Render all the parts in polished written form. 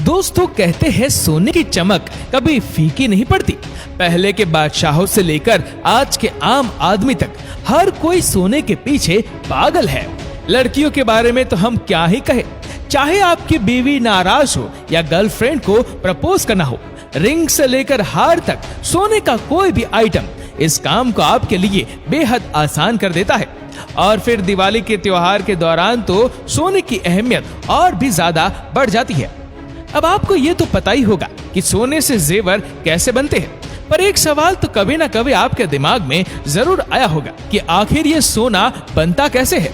दोस्तों कहते हैं सोने की चमक कभी फीकी नहीं पड़ती। पहले के बादशाहों से लेकर आज के आम आदमी तक हर कोई सोने के पीछे पागल है। लड़कियों के बारे में तो हम क्या ही कहें, चाहे आपकी बीवी नाराज हो या गर्लफ्रेंड को प्रपोज करना हो, रिंग से लेकर हार तक सोने का कोई भी आइटम इस काम को आपके लिए बेहद आसान कर देता है। और फिर दिवाली के त्योहार के दौरान तो सोने की अहमियत और भी ज्यादा बढ़ जाती है। अब आपको ये तो पता ही होगा कि सोने से जेवर कैसे बनते हैं, पर एक सवाल तो कभी ना कभी आपके दिमाग में जरूर आया होगा कि आखिर ये सोना बनता कैसे है।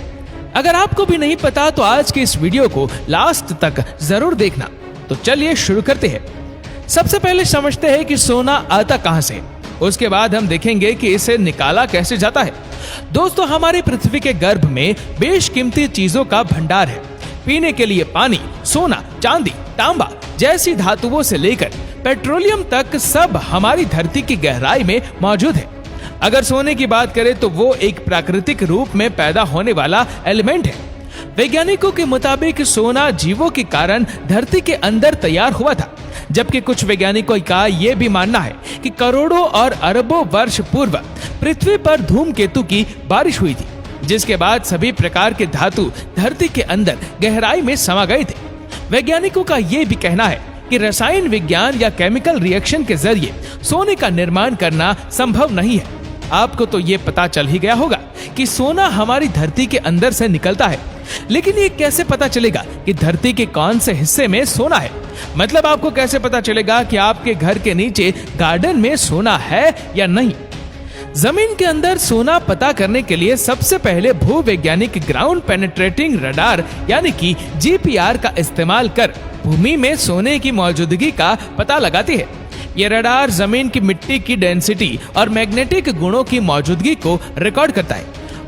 अगर आपको भी नहीं पता तो आज के इस वीडियो को लास्ट तक जरूर देखना। तो चलिए शुरू करते हैं। सबसे पहले समझते हैं कि सोना आता कहां से, उसके बाद हम देखेंगे कि इसे निकाला कैसे जाता है। दोस्तों, हमारी पृथ्वी के गर्भ में बेशकीमती चीजों का भंडार है। पीने के लिए पानी, सोना, चांदी, तांबा जैसी धातुओं से लेकर पेट्रोलियम तक सब हमारी धरती की गहराई में मौजूद है। अगर सोने की बात करें तो वो एक प्राकृतिक रूप में पैदा होने वाला एलिमेंट है। वैज्ञानिकों के मुताबिक सोना जीवों के कारण धरती के अंदर तैयार हुआ था, जबकि कुछ वैज्ञानिकों का यह भी मानना है कि करोड़ों और अरबों वर्ष पूर्व पृथ्वी पर धूमकेतु की बारिश हुई थी, जिसके बाद सभी प्रकार के धातु धरती के अंदर गहराई में समा गए थे। वैज्ञानिकों का यह भी कहना है कि रसायन विज्ञान या केमिकल रिएक्शन के जरिए सोने का निर्माण करना संभव नहीं है। आपको तो ये पता चल ही गया होगा कि सोना हमारी धरती के अंदर से निकलता है, लेकिन ये कैसे पता चलेगा कि धरती के कौन से हिस्से में सोना है? मतलब आपको कैसे पता चलेगा कि आपके घर के नीचे गार्डन में सोना है या नहीं? जमीन के अंदर सोना पता करने के लिए सबसे पहले भूवैज्ञानिक ग्राउंड पेनिट्रेटिंग रडार यानी कि जीपीआर का इस्तेमाल कर भूमि में सोने की मौजूदगी का पता लगाती है। ये रडार जमीन की मिट्टी की डेंसिटी और मैग्नेटिक गुणों की मौजूदगी को रिकॉर्ड करता है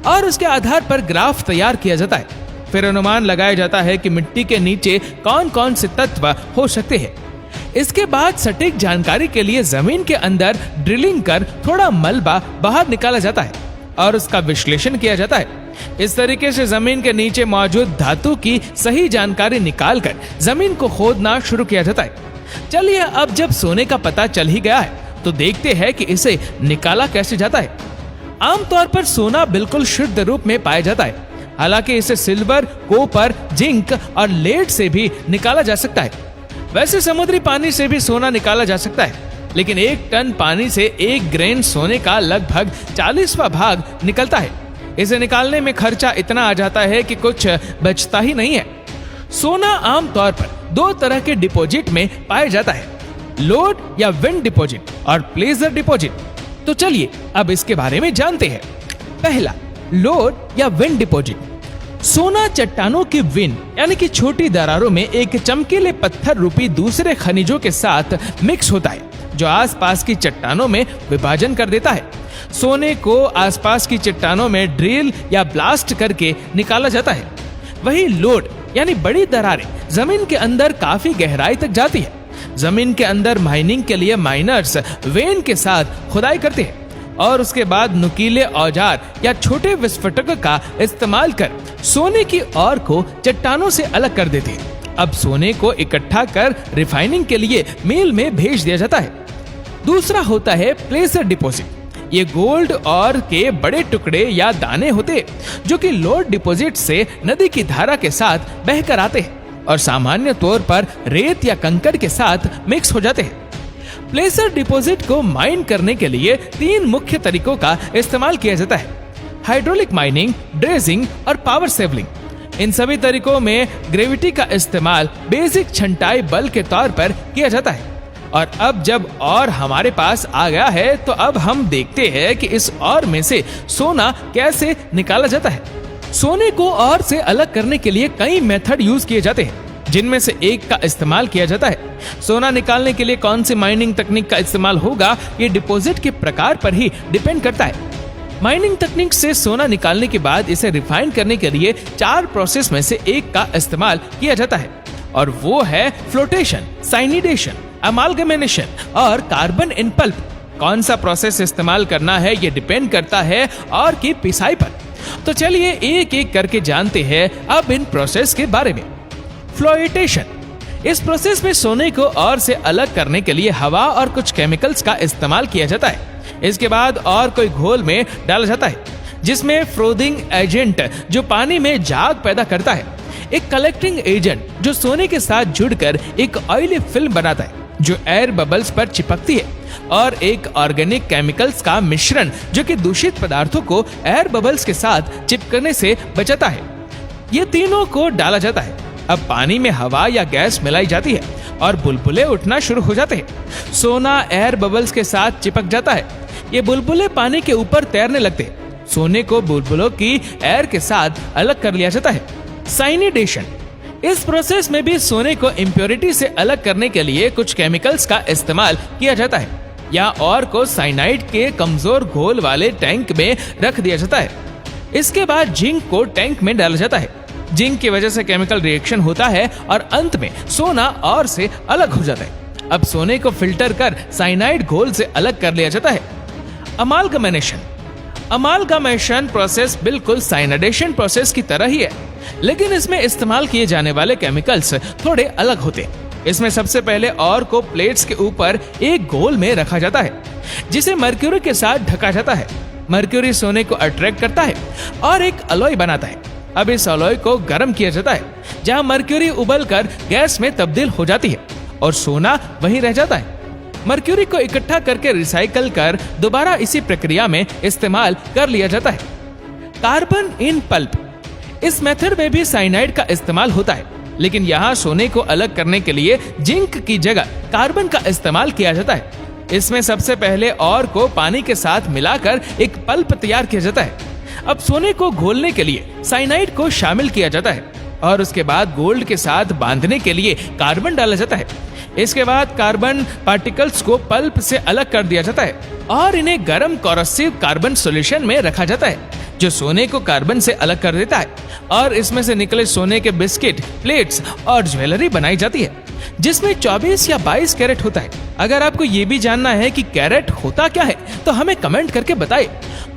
और उसके आधार पर ग्राफ तैयार किया जाता है। फिर अनुमान लगाया जाता है कि मिट्टी के नीचे कौन कौन से तत्व हो सकते हैं। इसके बाद सटीक जानकारी के लिए जमीन के अंदर ड्रिलिंग कर थोड़ा मलबा बाहर निकाला जाता है और उसका विश्लेषण किया जाता है। इस तरीके से जमीन के नीचे मौजूद धातु की सही जानकारी निकालकर जमीन को खोदना शुरू किया जाता है। चलिए, अब जब सोने का पता चल ही गया है तो देखते हैं कि इसे निकाला कैसे जाता है। आमतौर पर सोना बिल्कुल शुद्ध रूप में पाया जाता है, हालांकि इसे सिल्वर, कॉपर, जिंक और लेड से भी निकाला जा सकता है। वैसे समुद्री पानी से भी सोना निकाला जा सकता है, लेकिन 1 टन पानी से 1 ग्रेन सोने का लगभग 40वां भाग निकलता है। इसे निकालने में खर्चा इतना आ जाता है कि कुछ बचता ही नहीं है। सोना आमतौर पर 2 तरह के डिपॉजिट में पाया जाता है, लोड या विंड डिपॉजिट और प्लेजर डिपॉजिट। तो चलिए अब इसके बारे में जानते हैं। पहला, लोड या विंड डिपॉजिट। सोना चट्टानों की विंड यानी कि छोटी दरारों में एक चमकीले पत्थर रूपी दूसरे खनिजों के साथ मिक्स होता है, जो आसपास की चट्टानों में विभाजन कर देता है। सोने को आसपास की चट्टानों में ड्रिल या ब्लास्ट करके निकाला जाता है। वही लोड यानी बड़ी दरारें जमीन के अंदर काफी गहराई तक जाती है। जमीन के अंदर माइनिंग के लिए माइनर्स वेन के साथ खुदाई करते हैं और उसके बाद नुकीले औजार या छोटे विस्फोटकों का इस्तेमाल कर सोने की ओर को चट्टानों से अलग कर देते हैं। अब सोने को इकट्ठा कर रिफाइनिंग के लिए मिल में भेज दिया जाता है। दूसरा होता है प्लेसर डिपॉजिट। ये गोल्ड और के बड़े टुकड़े या दाने होते जो कि लोड डिपॉजिट से नदी की धारा के साथ बहकर आते हैं और सामान्य तौर पर रेत या कंकड़ के साथ मिक्स हो जाते हैं। प्लेसर डिपॉजिट को माइन करने के लिए 3 मुख्य तरीकों का इस्तेमाल किया जाता है: हाइड्रोलिक माइनिंग, ड्रेजिंग और पावर सेवलिंग। इन सभी तरीकों में ग्रेविटी का इस्तेमाल बेसिक छंटाई बल के तौर पर किया जाता है। और अब जब और हमारे पास आ गया है तो अब हम देखते हैं कि इस और में से सोना कैसे निकाला जाता है। सोने को और से अलग करने के लिए कई मेथड यूज किए जाते हैं, जिनमें से एक का इस्तेमाल किया जाता है। सोना निकालने के लिए कौन सी माइनिंग तकनीक का इस्तेमाल होगा, ये डिपॉजिट के प्रकार पर ही डिपेंड करता है। माइनिंग तकनीक से सोना निकालने के बाद इसे रिफाइन करने के लिए 4 प्रोसेस में से एक का इस्तेमाल किया जाता है, और वो है फ्लोटेशन, साइनिडेशन, अमालगमेनेशन और कार्बन इन पल्प। कौन सा प्रोसेस इस्तेमाल करना है ये डिपेंड करता है और की पिसाई पर। तो चलिए एक एक करके जानते हैं अब इन प्रोसेस के बारे में। फ्लोटेशन इस प्रोसेस में सोने को और से अलग करने के लिए हवा और कुछ केमिकल्स का इस्तेमाल किया जाता है। इसके बाद और कोई घोल में डाला जाता है जिसमें फ्रोदिंग एजेंट जो पानी में झाग पैदा करता है, एक कलेक्टिंग एजेंट जो सोने के साथ जुड़कर एक ऑयली फिल्म बनाता है जो एयर बबल्स पर चिपकती है, और एक ऑर्गेनिक केमिकल्स का मिश्रण जो कि दूषित पदार्थों को एयर बबल्स के साथ चिपकने से बचाता है। ये तीनों को डाला जाता है। अब पानी में हवा या गैस मिलाई जाती है और बुलबुले उठना शुरू हो जाते हैं। सोना एयर बबल्स के साथ चिपक जाता है। ये बुलबुले पानी के ऊपर तैरने लगते हैं। सोने को बुलबुलों की एयर के साथ अलग कर लिया जाता है। साइनिडेशन, इस प्रोसेस में भी सोने को इम्प्योरिटी से अलग करने के लिए कुछ केमिकल्स का इस्तेमाल किया जाता है या और को साइनाइड के कमजोर घोल वाले टैंक में रख दिया जाता है। इसके बाद जिंक को टैंक में डाला जाता है। जिंक की वजह से केमिकल रिएक्शन होता है और अंत में सोना और से अलग हो जाता है। अब सोने को फिल्टर कर साइनाइड घोल से अलग कर लिया जाता है। अमालगमेशन, अमालगमेशन प्रोसेस बिल्कुल साइनाइडेशन प्रोसेस की तरह ही है, लेकिन इसमें इस्तेमाल किए जाने वाले केमिकल्स थोड़े अलग होते हैं। इसमें सबसे पहले और को प्लेट्स के ऊपर एक घोल में रखा जाता है जिसे मर्क्यूरी के साथ ढका जाता है। मर्क्यूरी सोने को अट्रैक्ट करता है और एक अलॉय बनाता है। अब इस अलॉय को गर्म किया जाता है जहां मर्क्यूरी उबलकर गैस में तब्दील हो जाती है और सोना वहीं रह जाता है। मर्क्यूरी को इकट्ठा करके रिसाइकल कर दोबारा इसी प्रक्रिया में इस्तेमाल कर लिया जाता है। कार्बन इन पल्प, इस मेथड में भी साइनाइड का इस्तेमाल होता है, लेकिन यहाँ सोने को अलग करने के लिए जिंक की जगह कार्बन का इस्तेमाल किया जाता है। इसमें सबसे पहले और को पानी के साथ मिलाकर एक पल्प तैयार किया जाता है। अब सोने को घोलने के लिए साइनाइड को शामिल किया जाता है और उसके बाद गोल्ड के साथ बांधने के लिए कार्बन डाला जाता है। इसके बाद कार्बन पार्टिकल्स को पल्प से अलग कर दिया जाता है और इन्हें गर्म कोरोसिव कार्बन सॉल्यूशन में रखा जाता है जो सोने को कार्बन से अलग कर देता है, और इसमें से निकले सोने के बिस्किट, प्लेट्स और ज्वेलरी बनाई जाती है जिसमें 24 या 22 कैरेट होता है। अगर आपको ये भी जानना है कि कैरेट होता क्या है तो हमें कमेंट करके बताएं।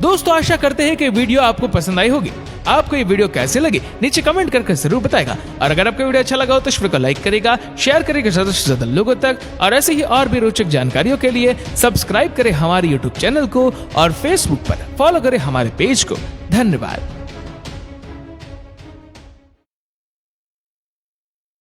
दोस्तों, आशा करते हैं कि वीडियो आपको पसंद आई होगी। आपको ये वीडियो कैसे लगी नीचे कमेंट करके जरूर बताएगा, और अगर आपको वीडियो अच्छा लगा हो तो इस वीडियो को लाइक करेगा, शेयर करेगा ज्यादा से ज्यादा लोगों तक, और ऐसे ही और भी रोचक जानकारियों के लिए सब्सक्राइब करें हमारे यूट्यूब चैनल को और फेसबुक पर फॉलो करें हमारे पेज को। धन्यवाद।